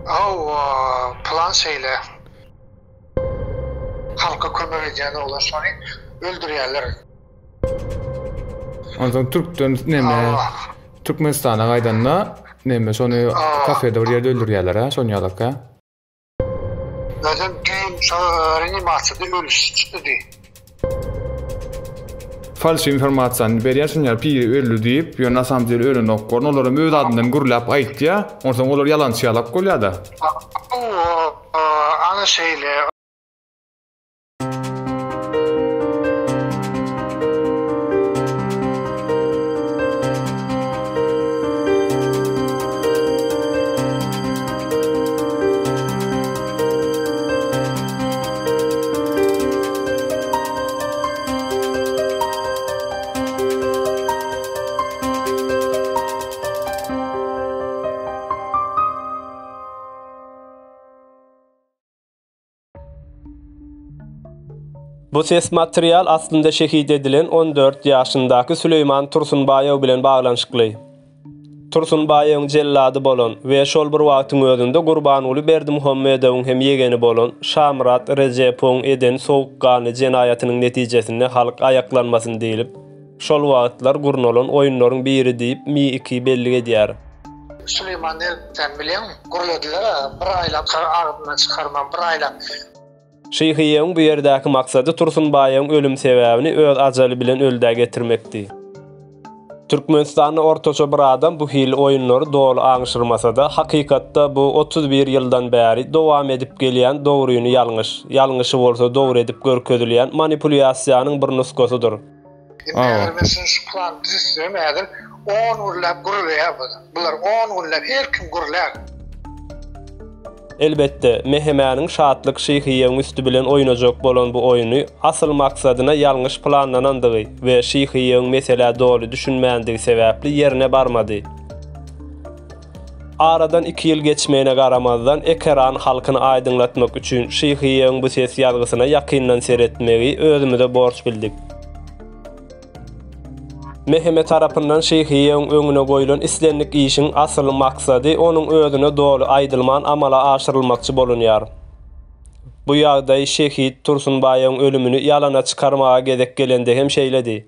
Plan şeyle halka kömek edeceğini olar sonra öldürüyorlar. Ondan Türk'ten neme Türkmenistan'a gaydanna neme sonu kafede bir yerde öldürüyorlar ha Sonyalaka. Zaten düğün reanimasyada ölüsü çıktı diye. Falsch informatsiýany berýärsinler piri ölü diýip, ýöne samjyl ölü nokkorn olaram öz adyndan gurlap aýtdy. Ondan olar ýalançylap bolýar-da. Ana şeyle Bu ses material aslında şehit edilen 14 ýaşyndaky Süleyman Tursunbaýew bilen baglanşykly. Tursunbaýewiň jellady bolan we şol bir wagtyň özünde Gurbanuly Berdimuhammedowyň hem ýegeni bolan Şamrat Rejepoň eden sowukgany jenaýatynyň netijesinde halk ayaklanmasyn diýilip, şol wagtlar gurnalan oýunlaryň biri diýip mi-2 belli edýär. Süleyman nerden bilýän? Gurladylar, bir aýlap ağzyndan çykarman, bir aýlap. Şeýhiýeň bu ýerdäki maksady Tursunbaýewiň ölüm sebäbini öz ajaly bilen öldä getirmekdi. Türkmenistanyň ortaça bir adam bu hil oýunlary dogry aňşyrmasa-da, hakykatda bu 31 ýyldan bäri dowam edip gelýän dogruýuny ýalňyşy bolsa dogry edip görkezilýän manipulyasiýanyň bir nusgasydyr. Mesela şu plan düzümedir, 10 urlap gurulýar bular. 10 urlap her kim gurulýar. Elbette, mehemäniň şatlyk şeýhiýeň üstü bilen oýnajak bolan bu oýuny asyl maksadyna ýalňyş planlanandygy we şeýhiýeň mesele dogry düşünmäändigi sebäpli ýerine barmady. Aradan 2 ýyl geçmegine garamazdan ekran halkyny aýdyňlatmak üçin şeýhiýeň bu ses ýazgysyna ýakyndan seretmegi özümüze borç bildik. Meheme tarapyndan şeýhiýeň öňüne goýulan islenlik işiň asyl maksady onuň özüne dogry aýdylman amala aşyrylmakçy bolanýar. Bu ýagdaý şehit Tursunbaýewiň ölümini ýalana çykarmaga gezek gelende hem şeýledi.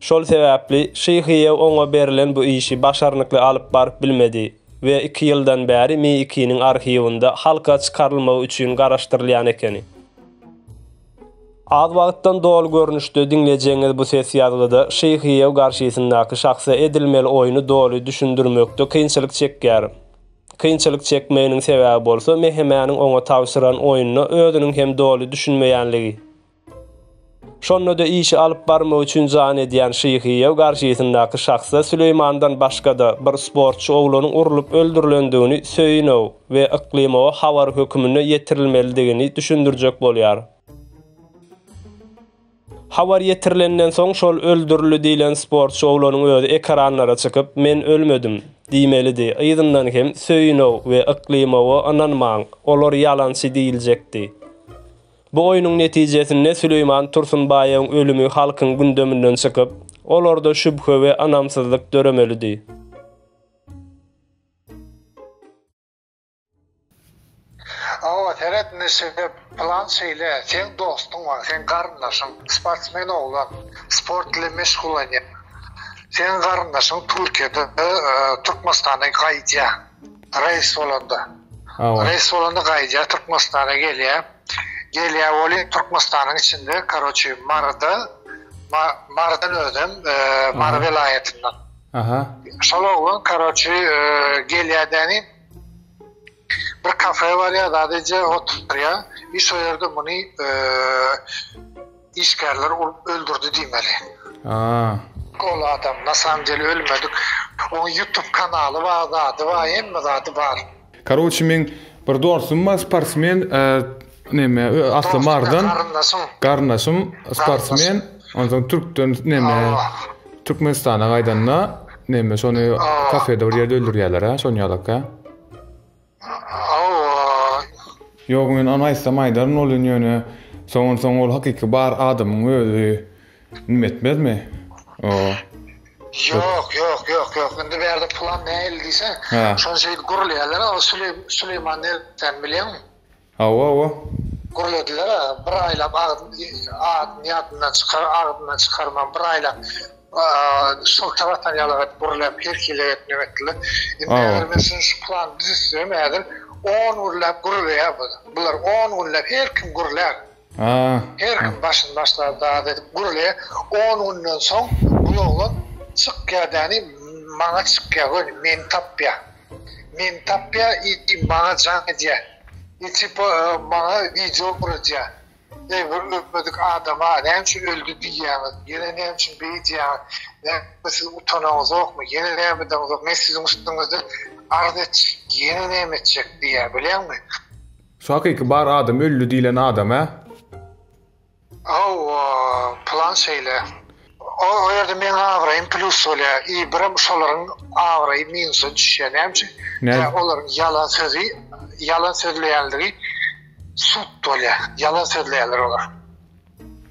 Şol sebäpli şeýhiýew oňa berilen bu işi başarnykly alyp baryp bilmedi we 2 ýyldan bäri mi-2-niň arhiwinde halka çykarylmagy üçin garaşdyrylýan ekeni. Az wagtdan dol görnüşde dinlejeňiz bu ses ýazgyda şeýhiýew garşysyndaky şahsa edilmeli oýuny doly düşündirmekde kynçylyk çekýär. Kynçylyk çekmeginiň sebäbi bolsa mehemäniň oňa tawsyran oýunyny özüniň hem doly düşünmeýänligi. Şonda işi alyp barmak üçin jan edýän şeýhiýew garşysyndaky şahsa Süleymandan başga-da bir sportçy oglanyň urulup öldürilendigini söýünew we iklimowa habar hökmüne ýetirilmelidigini düşündirjek bolýar. Habar yetirilenden soň şol öldürüldü diýilen sportçy oglanyň özü ekranlara çykyp "Men ölmedim" diýmelidi. Ýygyndan hem söýünew we iklimowa ananmaň, olar ýalançy diýiljekdi. Bu oýunyň netijesinde Süleyman Tursunbaýewiň ölümi halkyň gündeminden çykyp, olarda şübhe we anamsyzlyk döremelidi. Teretini sebep plan şeyle, sen dostun var, sen karındaşın, sportsmen olan, sport ile meşgul olan. Sen karındaşın Türkiye'de, Türkmenistan'a gaydiya, reis olanda. Reis olanda gaydiya, Türkmenistan'a geliyor. Geliyor, öyle Türkmenistan'ın içinde, karoçu Mar'dan ödüm, Mar velayetinden. Şaloğun karoçu geliyor deni, bir kafe var ya, sadece oturuyor. İş oyardı bunu işgärler öldürdü diýmeli. O adam nasamjyly ölmedik. Onun YouTube kanaly var, adı var, emme adı var. Karoçy men bir dorsum sportsmen neme asly Mardan. Garnaşym sportsmen. Ondan Türkden neme Türkmenistana gaýdanna neme şonu kafede bir ýerde öldürýärler ha, Sonyalaka. Yok men anaýsa maýdaryn olyn ýöne soň ol hakyky bar adamyň özü nimetmezmi? Yok. Indi berde plan näil diysen, şon şey gurulýarlar, o Süleyman nerden bilýän? Awa. Gurulýarlar, bir aýlap ýadyndan çykarman, bir aýlap şol tarapdan ýalyp gurulýap herkile etmekdiler. Indi mesela şu plan düzsem äger 10 gurulýap gurulýar bular 10 gurulýap her kim gurulýar. Her kim başlarda gurulýar 10 günden soň bu ýoldan çıkkadani maňa çıkkýar, men tapýa maňa jan edýär. Tipo maňa video gurulýar. Bir öpmedik adama, näçe öldü diýýär, ýene näçe beýdýär, näçe utanaňyz okmy, ýene nämeden uzak, men siziň üstüňizde ardat ýene näme etjek diýär, bilýärmi? Şu hakyky bar adam, öldü diýilen adam, ha? Plan şeyle. O yerde men avrayım plus olya. İbrahim şolaryň avrayı minus'a düşýär, näçe? Olaryň yalan sözleýärligi sut olya. Yalan sözleýärler olar.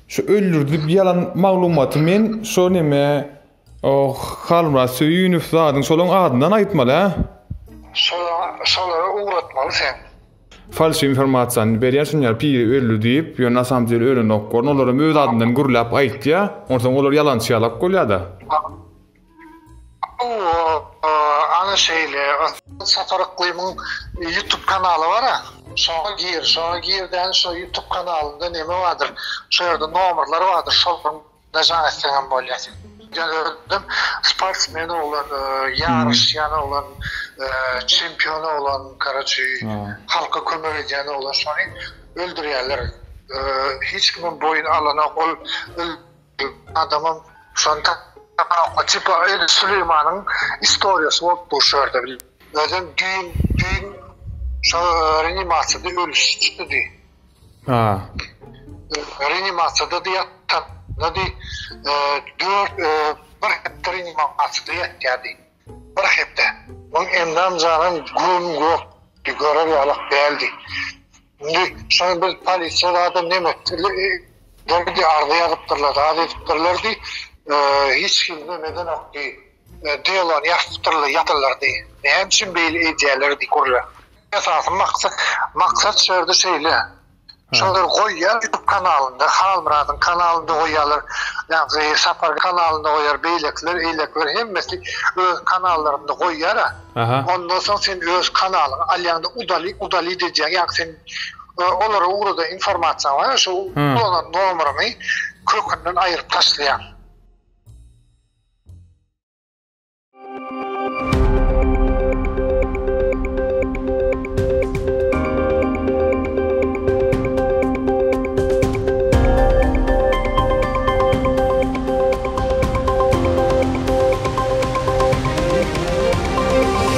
Şu öldürdip yalan maglumaty men şo neme o halmra söýünüp zadyň şolaň adydan aýtmaly, ha? Şolara uğratmaly sen. Falş informasiýany berýär şunlar piri öldü diýip, ýöne asamjyl ölen okgorn, olaryň öz adyndan gurulap aýtdy, onsoň olar yalançy ýalap golýardy. Ana şeyle, Safaryklymyň YouTube kanaly bar ha. Şoňa girden şu YouTube kanalynda neme bardyr? Şu ýerde nomerler bardyr, şolaryň najan etsen bolýar. Gördüm, sportsmen olan, yarışyan olan, çempionu olan Karaçy, halka kömek edýän olan şonu öldürýärler. Hiç kimin boyun alana ol adamın şonda tipa Süleymanyň istoriýasy bolup durýardy. Özüm düýün reanimasiýada ölüşdi. Reanimasiýada ýatdy. Nadi 4 hepde reanimasiýada ýatdy. Bir hepde. Oň endam janyn gün gök görüp ýalyp geldi. Indi şonu bir polisiýa adam nemetdi? Derdi ardyýardylar di. Hiç kim neden okdy. Diýerler ýatyrlar di. Näçe beýle edýärler di gurlar. Esasy maksat şerde şeýle. Şolar goýýar YouTube kanalynda, Halmradyň kanalynda goýýarlar. Ýa-ni Sapar kanalynda goýýar, beýlekler, hemmesi öz kanallarynda goýýar. Ondan soň sen öz kanalyň alýanda udali diýjek. Ýa-ni sen olara ugrada informasiýa bar, şu nomeryny kökünden aýryp taşlaýan.